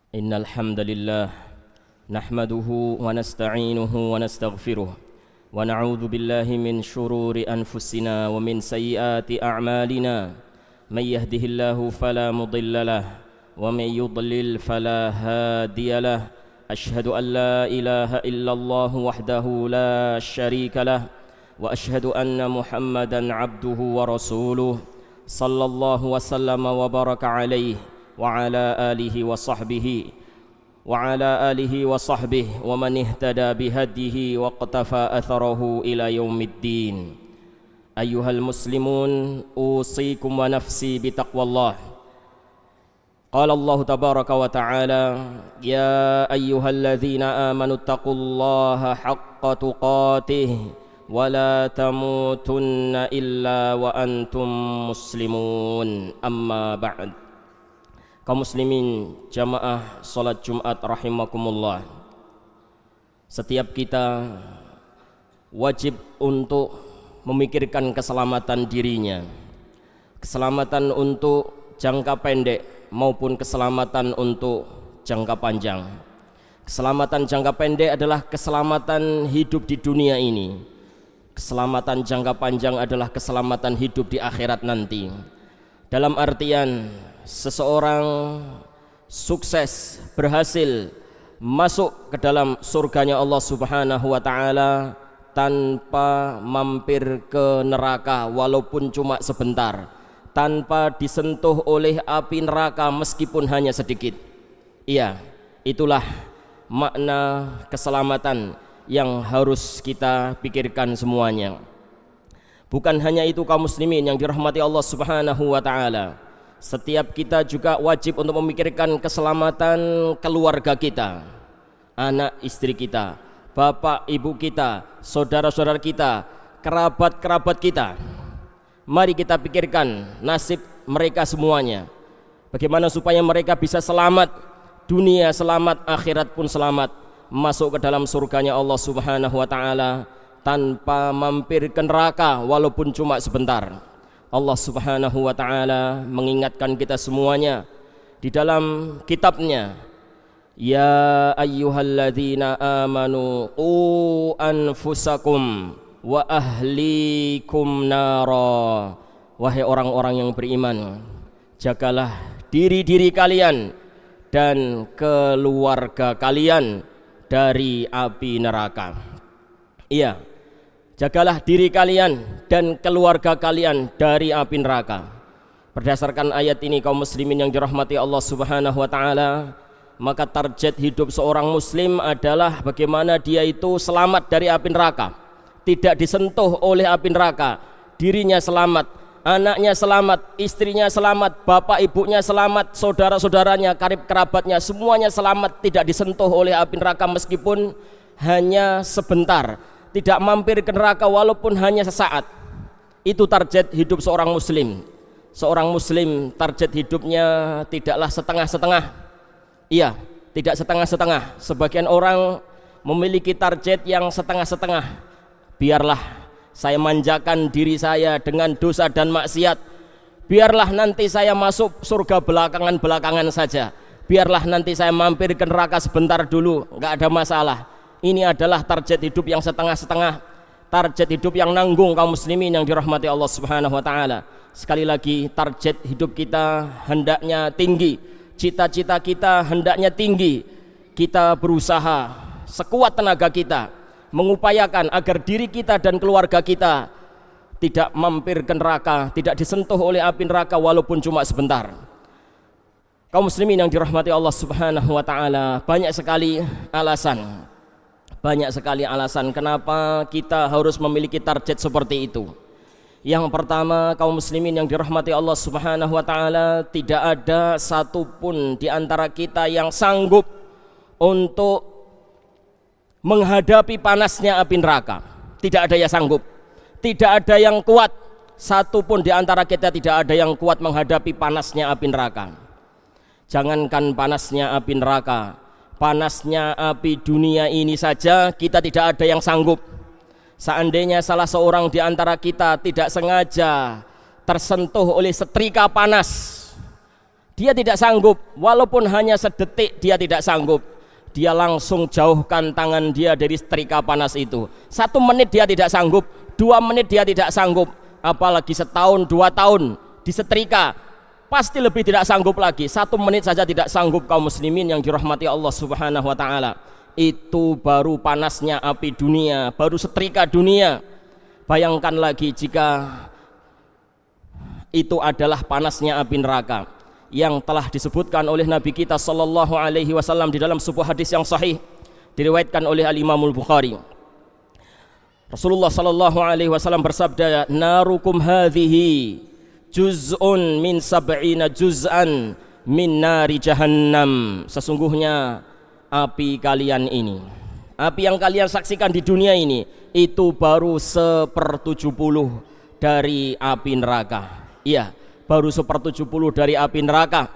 Innal hamdalillah nahmaduhu wa nasta'inuhu wa nastaghfiruh wa na'udzu billahi min shururi anfusina wa min sayyiati a'malina may yahdihillahu fala mudilla lahu wa may yudlil fala hadiya lahu ashhadu an la ilaha illallah wahdahu la syarika lahu wa ashhadu anna Muhammadan abduhu wa rasuluh sallallahu wa sallama wa baraka alaihi wa ala alihi wa sahbihi wa man ihtada bihadihi wa qatafa atharahu ila yaumiddin. Ayyuhal muslimun, usikum wa nafsi bitaqwallah. Qala Allah tabaraka wa ta'ala, ya ayyuhalladzina amanu taqullaha haqqa tuqatih wa la tamutunna illa wa antum muslimun. Amma ba'd. Kaum muslimin jamaah salat Jumat rahimakumullah, setiap kita wajib untuk memikirkan keselamatan dirinya, keselamatan untuk jangka pendek maupun keselamatan untuk jangka panjang. Keselamatan jangka pendek adalah keselamatan hidup di dunia ini, keselamatan jangka panjang adalah keselamatan hidup di akhirat nanti. Dalam artian seseorang sukses, berhasil masuk ke dalam surganya Allah Subhanahu wa ta'ala tanpa mampir ke neraka walaupun cuma sebentar, tanpa disentuh oleh api neraka meskipun hanya sedikit. Iya, itulah makna keselamatan yang harus kita pikirkan semuanya. Bukan hanya itu kaum muslimin yang dirahmati Allah Subhanahu wa ta'ala, setiap kita juga wajib untuk memikirkan keselamatan keluarga kita, anak istri kita, bapak ibu kita, saudara-saudara kita, kerabat-kerabat kita. Mari kita pikirkan nasib mereka semuanya, bagaimana supaya mereka bisa selamat dunia, selamat akhirat pun selamat, masuk ke dalam surganya Allah Subhanahu wa ta'ala tanpa mampir ke neraka walaupun cuma sebentar. Allah Subhanahu wa ta'ala mengingatkan kita semuanya di dalam kitabnya, ya ayyuhalladzina amanu qu anfusakum wa ahlikum nara. Wahai orang-orang yang beriman, jagalah diri-diri kalian dan keluarga kalian dari api neraka. Iya, jagalah diri kalian dan keluarga kalian dari api neraka. Berdasarkan ayat ini kaum muslimin yang dirahmati Allah Subhanahu wa ta'ala, maka target hidup seorang muslim adalah bagaimana dia itu selamat dari api neraka, tidak disentuh oleh api neraka, dirinya selamat, anaknya selamat, istrinya selamat, bapak ibunya selamat, saudara-saudaranya, karib kerabatnya, semuanya selamat, tidak disentuh oleh api neraka meskipun hanya sebentar, tidak mampir ke neraka walaupun hanya sesaat. Itu target hidup seorang muslim. Seorang muslim target hidupnya tidaklah setengah-setengah. Iya, tidak setengah-setengah. Sebagian orang memiliki target yang setengah-setengah. Biarlah saya manjakan diri saya dengan dosa dan maksiat, biarlah nanti saya masuk surga belakangan-belakangan saja, biarlah nanti saya mampir ke neraka sebentar dulu, nggak ada masalah. Ini adalah target hidup yang setengah-setengah, target hidup yang nanggung kaum muslimin yang dirahmati Allah Subhanahu wa ta'ala. Sekali lagi, target hidup kita hendaknya tinggi, cita-cita kita hendaknya tinggi. Kita berusaha sekuat tenaga kita mengupayakan agar diri kita dan keluarga kita tidak mampir ke neraka, tidak disentuh oleh api neraka walaupun cuma sebentar. Kaum muslimin yang dirahmati Allah Subhanahu wa ta'ala, banyak sekali alasan kenapa kita harus memiliki target seperti itu. Yang pertama, kaum muslimin yang dirahmati Allah Subhanahu wa ta'ala, tidak ada satupun di antara kita yang sanggup untuk menghadapi panasnya api neraka. Tidak ada yang sanggup, tidak ada yang kuat, satupun di antara kita tidak ada yang kuat menghadapi panasnya api neraka. Jangankan panasnya api neraka, panasnya api dunia ini saja kita tidak ada yang sanggup. Seandainya salah seorang di antara kita tidak sengaja tersentuh oleh setrika panas, Dia tidak sanggup, walaupun hanya sedetik dia tidak sanggup. Dia langsung jauhkan tangan dia dari setrika panas itu. 1 menit dia tidak sanggup, 2 menit dia tidak sanggup, apalagi setahun 2 tahun disetrika, pasti lebih tidak sanggup lagi. 1 menit saja tidak sanggup kaum muslimin yang dirahmati Allah Subhanahu wa taala. Itu baru panasnya api dunia, baru setrika dunia. Bayangkan lagi jika itu adalah panasnya api neraka yang telah disebutkan oleh Nabi kita sallallahu alaihi wasallam di dalam sebuah hadis yang sahih diriwayatkan oleh Al-Imam Al-Bukhari. Rasulullah sallallahu alaihi wasallam bersabda, "Narukum hadhihi juz'un min sab'ina juz'an min nari jahannam." Sesungguhnya api kalian ini, api yang kalian saksikan di dunia ini, itu baru 1/70 dari api neraka. Iya, baru 1/70 dari api neraka.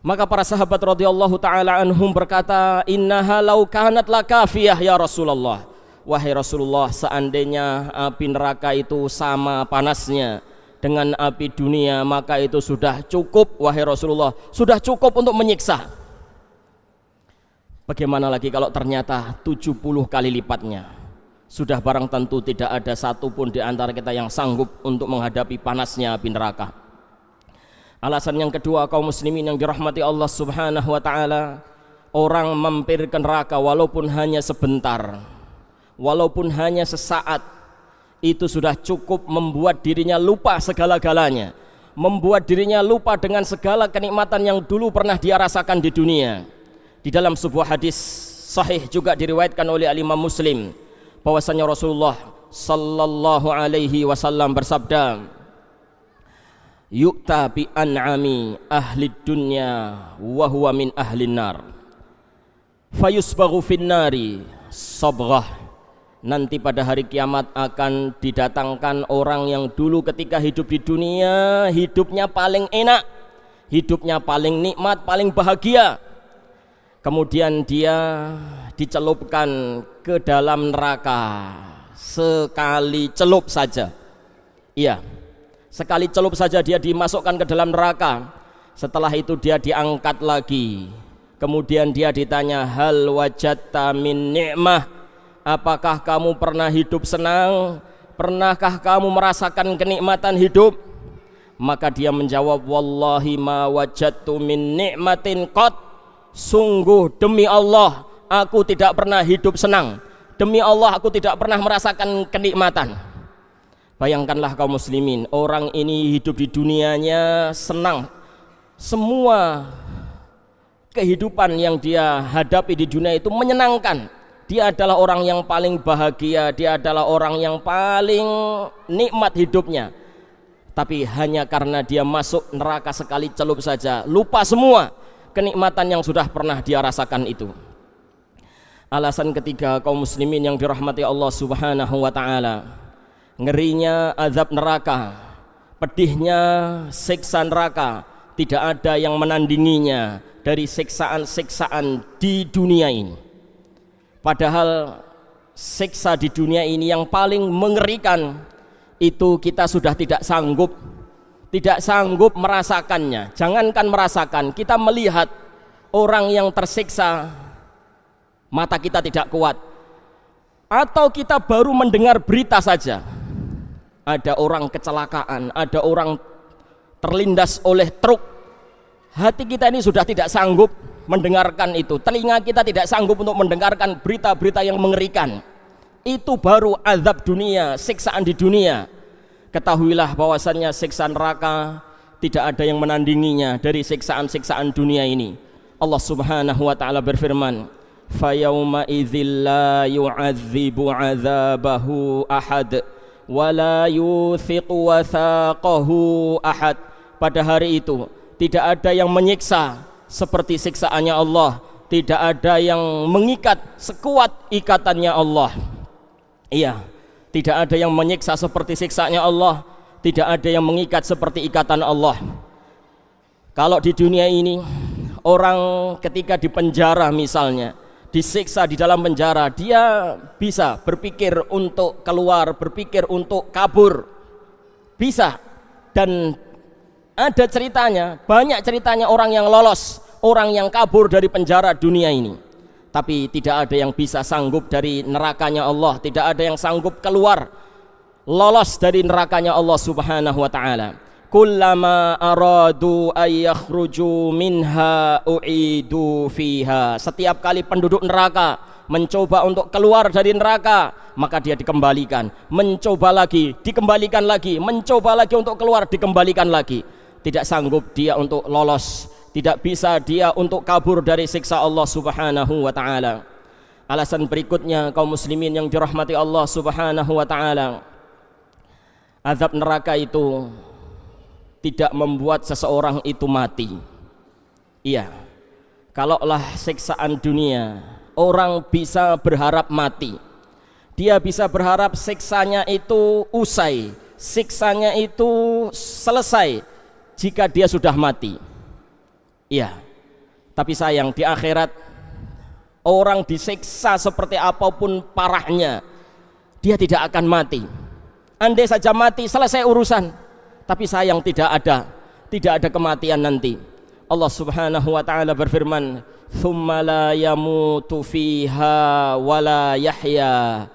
Maka para sahabat radhiyallahu taala anhum berkata, "Innaha law kanat lakafiyah ya Rasulullah." Wahai Rasulullah, seandainya api neraka itu sama panasnya dengan api dunia, maka itu sudah cukup, wahai Rasulullah, sudah cukup untuk menyiksa. Bagaimana lagi kalau ternyata 70 kali lipatnya? Sudah barang tentu tidak ada satupun di antara kita yang sanggup untuk menghadapi panasnya api neraka. Alasan yang kedua, kaum muslimin yang dirahmati Allah Subhanahu wa taala, orang mampir ke neraka walaupun hanya sebentar, walaupun hanya sesaat, itu sudah cukup membuat dirinya lupa segala-galanya, membuat dirinya lupa dengan segala kenikmatan yang dulu pernah dia rasakan di dunia. Di dalam sebuah hadis sahih juga diriwayatkan oleh Al-Imam Muslim, bahwasanya Rasulullah sallallahu alaihi wasallam bersabda, "Yu'ta bi an'ami ahli dunya wa huwa min ahli nar, fayusbaghu fin nari sabghah." Nanti pada hari kiamat akan didatangkan orang yang dulu ketika hidup di dunia hidupnya paling enak, hidupnya paling nikmat, paling bahagia. Kemudian dia dicelupkan ke dalam neraka sekali celup saja. Iya, sekali celup saja dia dimasukkan ke dalam neraka. Setelah itu dia diangkat lagi. Kemudian dia ditanya, "Hal wajadta min ni'mah?" Apakah kamu pernah hidup senang? Pernahkah kamu merasakan kenikmatan hidup? Maka dia menjawab, "Wallahi ma wajadtu min ni'matin qat." Sungguh demi Allah, aku tidak pernah hidup senang. Demi Allah, aku tidak pernah merasakan kenikmatan. Bayangkanlah kaum muslimin, orang ini hidup di dunianya senang. Semua kehidupan yang dia hadapi di dunia itu menyenangkan. Dia adalah orang yang paling bahagia, dia adalah orang yang paling nikmat hidupnya. Tapi hanya karena dia masuk neraka sekali celup saja, lupa semua kenikmatan yang sudah pernah dia rasakan itu. Alasan ketiga, kaum muslimin yang dirahmati Allah Subhanahu wa taala, ngerinya azab neraka, pedihnya siksa neraka, tidak ada yang menandinginya dari siksaan-siksaan di dunia ini. Padahal siksa di dunia ini yang paling mengerikan itu kita sudah tidak sanggup merasakannya. Jangankan merasakan, kita melihat orang yang tersiksa, mata kita tidak kuat. Atau kita baru mendengar berita saja, ada orang kecelakaan, ada orang terlindas oleh truk, hati kita ini sudah tidak sanggup mendengarkan itu, telinga kita tidak sanggup untuk mendengarkan berita-berita yang mengerikan. Itu baru azab dunia, siksaan di dunia. Ketahuilah bahwasannya siksa neraka tidak ada yang menandinginya dari siksaan-siksaan dunia ini. Allah Subhanahu wa taala berfirman, "Fayauma idzil la yu'adzibu 'adzabahu ahad wa la yuthiqu wathaqahu ahad." Pada hari itu tidak ada yang menyiksa seperti siksaannya Allah, tidak ada yang mengikat sekuat ikatannya Allah. Iya, tidak ada yang menyiksa seperti siksaannya Allah, tidak ada yang mengikat seperti ikatan Allah. Kalau di dunia ini orang ketika di penjara misalnya, disiksa di dalam penjara, dia bisa berpikir untuk keluar, berpikir untuk kabur, bisa. Dan Ada ceritanya, banyak ceritanya orang yang lolos, orang yang kabur dari penjara dunia ini. Tapi tidak ada yang bisa sanggup dari nerakanya Allah, tidak ada yang sanggup keluar, lolos dari nerakanya Allah Subhanahu wa ta'ala. Kullama aradu ayyakhruju minha u'idu fiha. Setiap kali penduduk neraka mencoba untuk keluar dari neraka, maka dia dikembalikan, mencoba lagi, dikembalikan lagi, mencoba lagi untuk keluar, dikembalikan lagi. Tidak sanggup dia untuk lolos, tidak bisa dia untuk kabur dari siksa Allah Subhanahu wa ta'ala. Alasan berikutnya, kaum muslimin yang dirahmati Allah Subhanahu wa ta'ala, azab neraka itu tidak membuat seseorang itu mati. Iya, kalaulah siksaan dunia orang bisa berharap mati, dia bisa berharap siksanya itu usai, siksanya itu selesai jika dia sudah mati. Iya, tapi sayang di akhirat orang disiksa seperti apapun parahnya, dia tidak akan mati. Andai saja mati selesai urusan, tapi sayang tidak ada kematian nanti. Allah Subhanahu wa ta'ala berfirman, "Tsumma la yamutu fiha wa la yahya."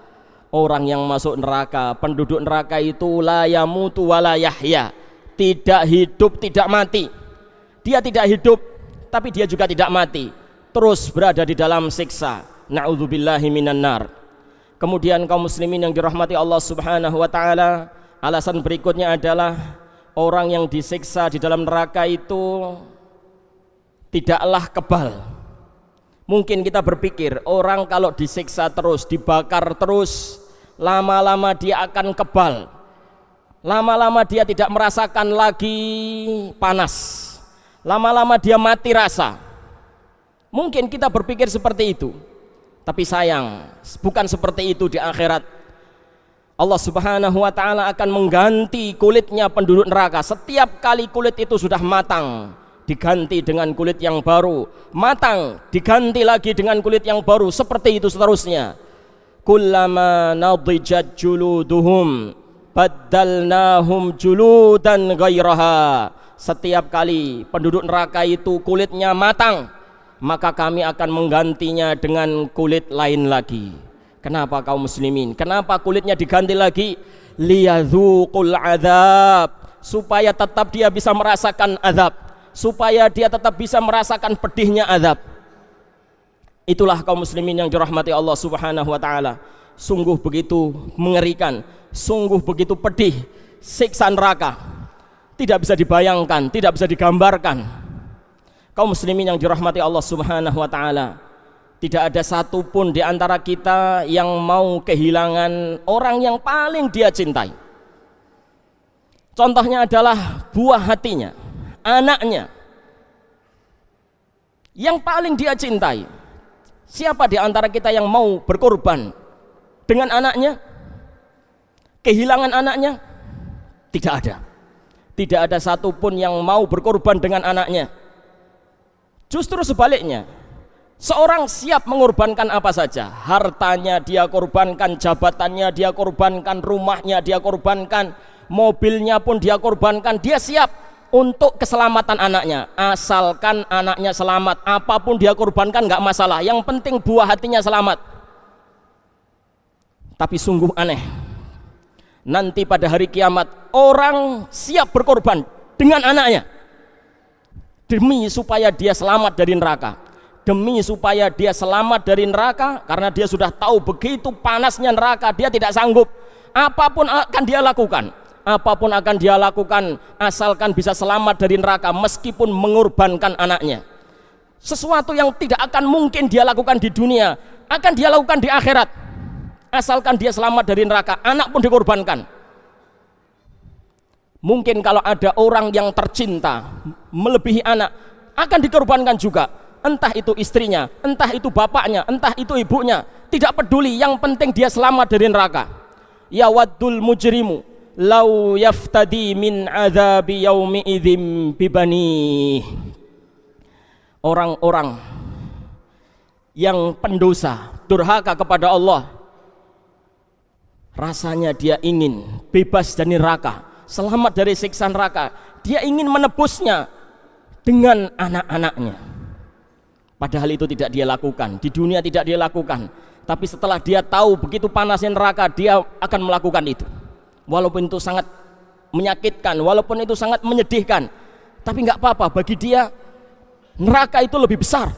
Orang yang masuk neraka, penduduk neraka itu la yamutu wa la yahya, tidak hidup, tidak mati. Dia tidak hidup, tapi dia juga tidak mati, terus berada di dalam siksa. Na'udzubillahi minan nar. Kemudian kaum muslimin yang dirahmati Allah Subhanahu wa ta'ala, alasan berikutnya adalah orang yang disiksa di dalam neraka itu tidaklah kebal. Mungkin kita berpikir orang kalau disiksa terus, dibakar terus, lama-lama dia akan kebal, lama-lama dia tidak merasakan lagi panas, lama-lama dia mati rasa. Mungkin kita berpikir seperti itu, tapi sayang bukan seperti itu. Di akhirat Allah Subhanahu wa ta'ala akan mengganti kulitnya penduduk neraka. Setiap kali kulit itu sudah matang, diganti dengan kulit yang baru, matang, diganti lagi dengan kulit yang baru, seperti itu seterusnya. Kullama nadijat juluduhum baddalnahum juludan ghairaha. Setiap kali penduduk neraka itu kulitnya matang, maka kami akan menggantinya dengan kulit lain lagi. Kenapa kaum muslimin? Kenapa kulitnya diganti lagi? Liyadzuqul adzab, supaya tetap dia bisa merasakan azab, supaya dia tetap bisa merasakan pedihnya azab. Itulah kaum muslimin yang dirahmati Allah Subhanahu wa ta'ala. Sungguh begitu mengerikan, sungguh begitu pedih siksa neraka, tidak bisa dibayangkan, tidak bisa digambarkan. Kaum muslimin yang dirahmati Allah Subhanahu wa ta'ala, tidak ada satupun di antara kita yang mau kehilangan orang yang paling dia cintai. Contohnya adalah buah hatinya, anaknya yang paling dia cintai. Siapa di antara kita yang mau berkorban dengan anaknya? Kehilangan anaknya? Tidak ada. Tidak ada satupun yang mau berkorban dengan anaknya. Justru sebaliknya, seorang siap mengorbankan apa saja. Hartanya dia korbankan, jabatannya dia korbankan, rumahnya dia korbankan, mobilnya pun dia korbankan. Dia siap untuk keselamatan anaknya, asalkan anaknya selamat. Apapun dia korbankan nggak masalah, yang penting buah hatinya selamat. Tapi sungguh aneh, nanti pada hari kiamat orang siap berkorban dengan anaknya demi supaya dia selamat dari neraka, demi supaya dia selamat dari neraka, karena dia sudah tahu begitu panasnya neraka, dia tidak sanggup. Apapun akan dia lakukan, apapun akan dia lakukan asalkan bisa selamat dari neraka, meskipun mengorbankan anaknya. Sesuatu yang tidak akan mungkin dia lakukan di dunia akan dia lakukan di akhirat, asalkan dia selamat dari neraka. Anak pun dikorbankan. Mungkin kalau ada orang yang tercinta melebihi anak, akan dikorbankan juga, entah itu istrinya, entah itu bapaknya, entah itu ibunya, tidak peduli, yang penting dia selamat dari neraka. Ya waddul mujrimu lau yaftadi min azabi yaumi idzim bibani. Orang-orang yang pendosa, durhaka kepada Allah, rasanya dia ingin bebas dari neraka, selamat dari siksa neraka, dia ingin menebusnya dengan anak-anaknya. Padahal itu tidak dia lakukan, di dunia tidak dia lakukan, tapi setelah dia tahu begitu panasnya neraka, dia akan melakukan itu. Walaupun itu sangat menyakitkan, walaupun itu sangat menyedihkan, tapi nggak apa-apa, bagi dia neraka itu lebih besar.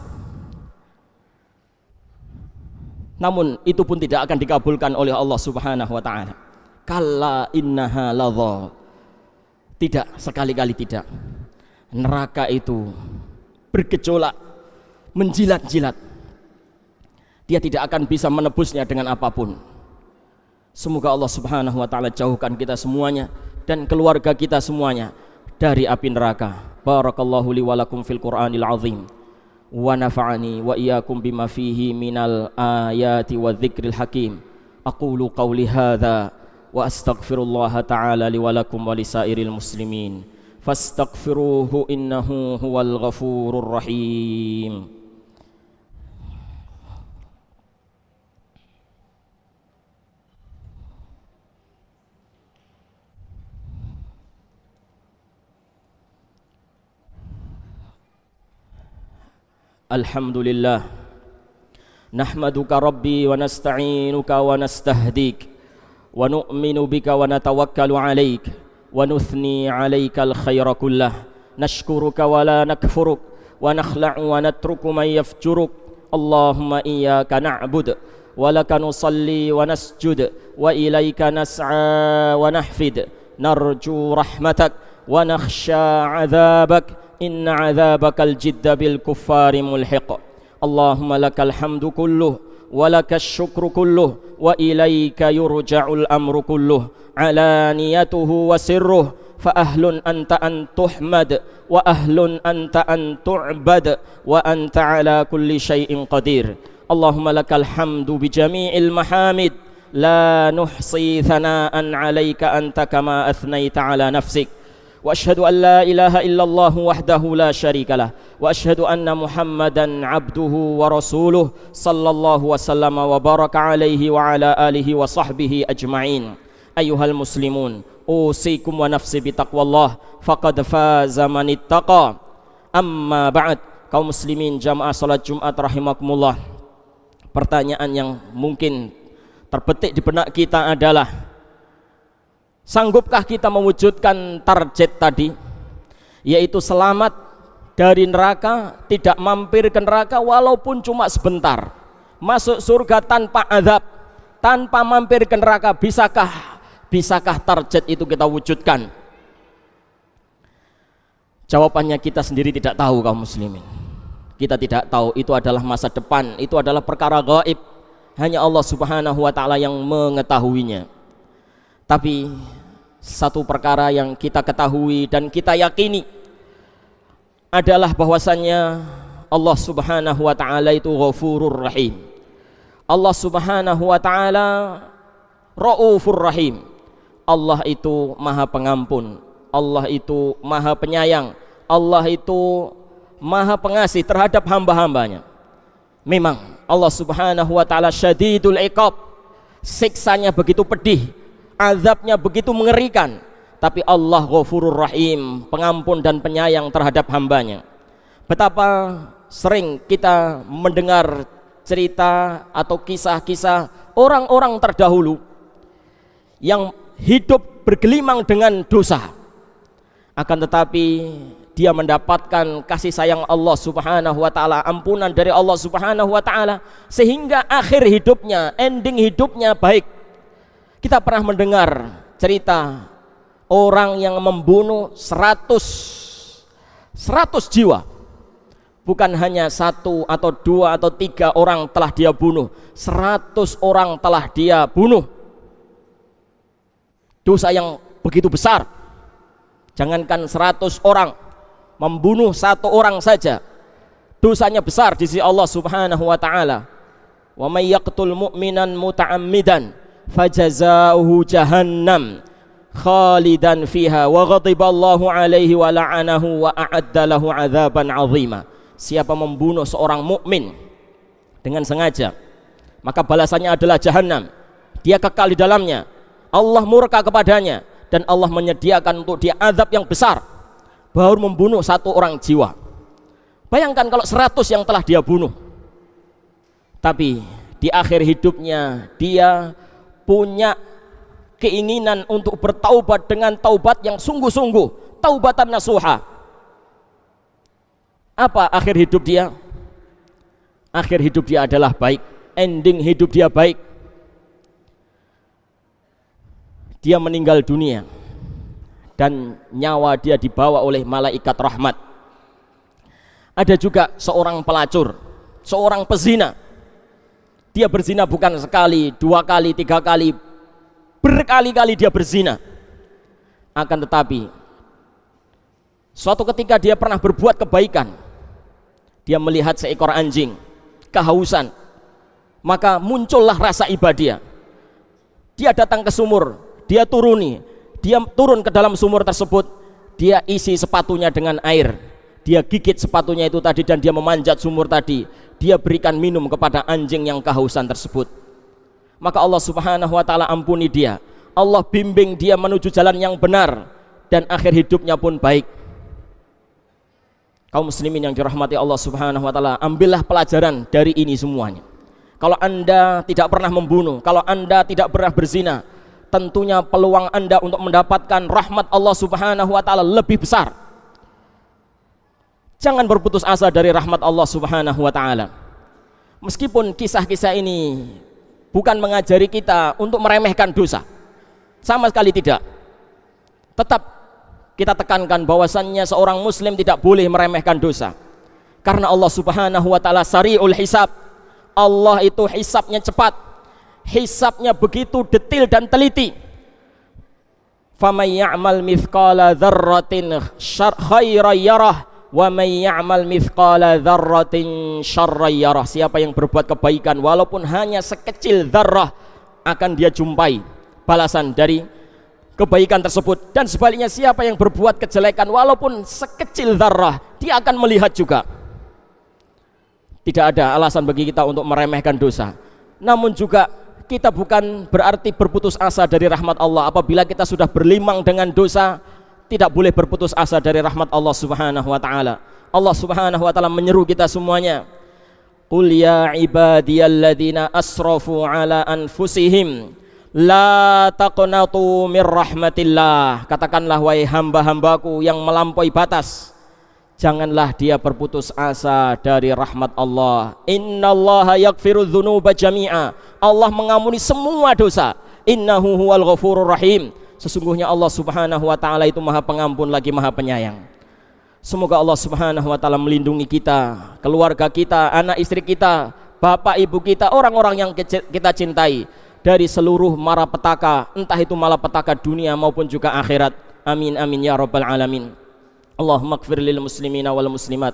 Namun itu pun tidak akan dikabulkan oleh Allah Subhanahu wa ta'ala. Kalla innaha ladha. Tidak, sekali-kali tidak. Neraka itu bergejolak, menjilat-jilat. Dia tidak akan bisa menebusnya dengan apapun. Semoga Allah Subhanahu wa ta'ala jauhkan kita semuanya dan keluarga kita semuanya dari api neraka. Barakallahu li wa lakum fil Qur'anil azim. Wa nafa'ani wa iyyakum bima fihi minal ayati wa dzikril hakim. Aqulu qawli hadza wa astaghfirullah ta'ala li wa lakum wa lisairil muslimin fastaghfiruhu innahu huwal ghafurur rahim. Alhamdulillah, nahmaduka rabbi wa nasta'inuka wa nastahdik wa nu'minu bika wa natawakkalu alaik wa nuthni alaika alkhaira kullah nashkuruka wa la nakfuruk wa nakhla'u wa natruku man yafjuruk. Allahumma iyyaka na'bud wa laka nusalli wa nasjud wa ilaika nas'a wa nahfid narju rahmatak wa nakhsha 'adzabak inna 'adzabakal jidda bil kuffari mulhiq. Allahumma lakal hamdu kulluh wa lakash syukru kulluh wa ilaika yurja'ul amru kulluh alaniyatuhu wa sirruh fa ahlun anta an tuhmad wa ahlun anta an tu'bad wa anta ala kulli syai'in qadir. Allahumma lakal hamdu bi jami'il mahamid la nuhsi thana'an 'alaika anta kama athnaita 'ala nafsik. Wa asyhadu an la ilaha illallah wahdahu la syarika lah wa asyhadu anna Muhammadan abduhu wa rasuluh sallallahu wasallam wa baraka alaihi wa ala alihi wa sahbihi ajma'in. Ayyuhal muslimun, usikum wa nafsi bitaqwallah faqad faza man ittaqa. Amma ba'd, kaum muslimin jamaah salat Jumat rahimakumullah. Pertanyaan yang mungkin terbetik di benak kita adalah, sanggupkah kita mewujudkan target tadi, yaitu selamat dari neraka, tidak mampir ke neraka walaupun cuma sebentar, masuk surga tanpa azab, tanpa mampir ke neraka? Bisakah target itu kita wujudkan? Jawabannya kita sendiri tidak tahu, kaum muslimin. Kita tidak tahu, itu adalah masa depan, itu adalah perkara gaib, hanya Allah Subhanahu wa ta'ala yang mengetahuinya. Tapi satu perkara yang kita ketahui dan kita yakini adalah bahwasannya Allah Subhanahu wa ta'ala itu Ghafurur Rahim. Allah Subhanahu wa ta'ala Raufur Rahim. Allah itu Maha Pengampun, Allah itu Maha Penyayang, Allah itu Maha Pengasih terhadap hamba-hambanya. Memang Allah Subhanahu wa ta'ala syadidul iqab, siksanya begitu pedih, azabnya begitu mengerikan, tapi Allah Ghafurur Rahim, pengampun dan penyayang terhadap hambanya. Betapa sering kita mendengar cerita atau kisah-kisah orang-orang terdahulu yang hidup bergelimang dengan dosa, akan tetapi dia mendapatkan kasih sayang Allah Subhanahu wa ta'ala, ampunan dari Allah Subhanahu wa ta'ala, sehingga akhir hidupnya, ending hidupnya baik. Kita pernah mendengar cerita orang yang membunuh 100 jiwa. Bukan hanya 1 atau 2 atau 3 orang telah dia bunuh, 100 orang telah dia bunuh. Dosa yang begitu besar. Jangankan 100 orang, membunuh 1 orang saja dosanya besar di sisi Allah Subhanahu wa ta'ala. Wa may yaqtul mu'minan muta'ammidan fajazaohu jahannam khalidan fiha wa ghadiballahu alaihi wa la'anahu wa a'adda lahu 'adzaban 'azima. Siapa membunuh seorang mukmin dengan sengaja, maka balasannya adalah jahannam. Dia kekal di dalamnya. Allah murka kepadanya dan Allah menyediakan untuk dia azab yang besar baru membunuh satu orang jiwa. Bayangkan kalau 100 yang telah dia bunuh, tapi di akhir hidupnya dia punya keinginan untuk bertaubat dengan taubat yang sungguh-sungguh, taubatan nasuha. Apa akhir hidup dia? Akhir hidup dia adalah baik, ending hidup dia baik. Dia meninggal dunia dan nyawa dia dibawa oleh malaikat rahmat. Ada juga seorang pelacur, seorang pezina. Dia berzina bukan sekali, 2 kali, 3 kali, berkali-kali dia berzina. Akan tetapi suatu ketika dia pernah berbuat kebaikan. Dia melihat seekor anjing kehausan, maka muncullah rasa ibadah. Dia datang ke sumur, dia turun ke dalam sumur tersebut, dia isi sepatunya dengan air, dia gigit sepatunya itu tadi dan dia memanjat sumur tadi, dia berikan minum kepada anjing yang kehausan tersebut. Maka Allah Subhanahu wa taala ampuni dia, Allah bimbing dia menuju jalan yang benar dan akhir hidupnya pun baik. Kaum muslimin yang dirahmati Allah Subhanahu wa taala, ambillah pelajaran dari ini semuanya. Kalau Anda tidak pernah membunuh, kalau Anda tidak pernah berzina, tentunya peluang Anda untuk mendapatkan rahmat Allah Subhanahu wa taala lebih besar. Jangan berputus asa dari rahmat Allah Subhanahu wa taala. Meskipun kisah-kisah ini bukan mengajari kita untuk meremehkan dosa, sama sekali tidak. Tetap kita tekankan bahwasannya seorang muslim tidak boleh meremehkan dosa, karena Allah Subhanahu wa taala sari'ul hisab. Allah itu hisabnya cepat, hisabnya begitu detail dan teliti. Faman ya'mal mithqala dzarratin khairan yarah wa man ya'mal mithqala dzarratin syarran yarah. Siapa yang berbuat kebaikan walaupun hanya sekecil dzarrah, akan dia jumpai balasan dari kebaikan tersebut. Dan sebaliknya, siapa yang berbuat kejelekan walaupun sekecil dzarrah, dia akan melihat juga. Tidak ada alasan bagi kita untuk meremehkan dosa. Namun juga kita bukan berarti berputus asa dari rahmat Allah. Apabila kita sudah berlimang dengan dosa, tidak boleh berputus asa dari rahmat Allah Subhanahu wa taala. Allah Subhanahu wa taala menyeru kita semuanya, qul ya ibadiyalladzina asrafu ala anfusihim la taqnatu mir rahmatillah. Katakanlah, wahai hamba-hambaku yang melampaui batas, janganlah dia berputus asa dari rahmat Allah. Innallaha yaghfiru dzunuba jami'a. Allah mengampuni semua dosa. Innahu huwal ghafurur rahim. Sesungguhnya Allah Subhanahu wa taala itu Maha Pengampun lagi Maha Penyayang. Semoga Allah Subhanahu wa taala melindungi kita, keluarga kita, anak istri kita, bapak ibu kita, orang-orang yang kita cintai dari seluruh malapetaka, entah itu malapetaka dunia maupun juga akhirat. Amin amin ya rabbal alamin. Allahumma ighfir lil muslimina wal muslimat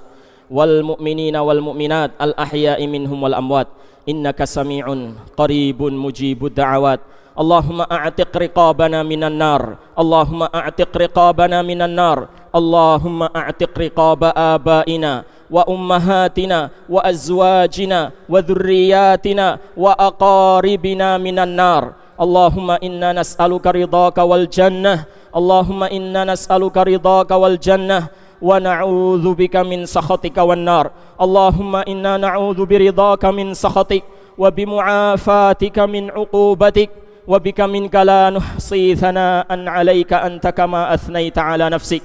wal mu'minina wal mu'minat al ahya'i minhum wal amwat innaka sami'un qaribun mujibud da'awat. Allahumma a'tiq riqabana minan nar. Allahumma a'tiq riqabana minan nar. Allahumma a'tiq riqaba abaina wa ummahatina wa azwajina wa dhurriyyatina wa aqaribina minan nar. Allahumma inna nas'aluka ridhaka wal jannah. Allahumma inna nas'aluka ridhaka wal jannah wa na'udzu bika min sakhatika wan nar. Allahumma inna na'udzu biridhaka min sakhatik wa bimu'afatika min 'uqubatik wa bika minka la nuhsi thana'an 'alaika anta kama athnaita 'ala nafsik.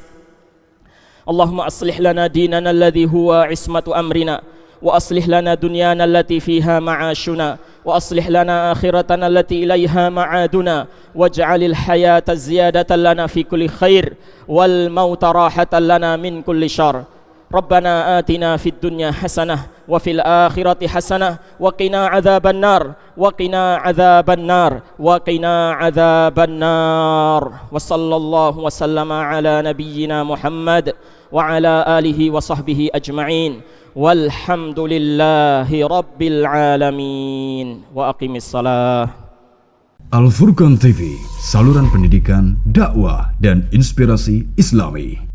Allahumma aslih lana dinana alladhi huwa 'ismatu amrina wa aslih lana dunyana allati fiha ma'ashuna wa aslih lana akhiratana allati ilaiha ma'aduna waj'alil hayata ziyadatan lana fi kulli khair wal mauta rahatan lana min kulli syarr. Rabbana atina fid dunya hasanah wa fil akhirati hasanah wa qina adzaban nar wa qina adzaban nar wa qina adzaban nar. Wa sallallahu wa sallama ala nabiyyina Muhammad wa ala alihi wa sahbihi ajma'in. Walhamdulillahi rabbil alamin. Wa aqimis salah. Al Furqan TV, saluran pendidikan, dakwah dan inspirasi Islami.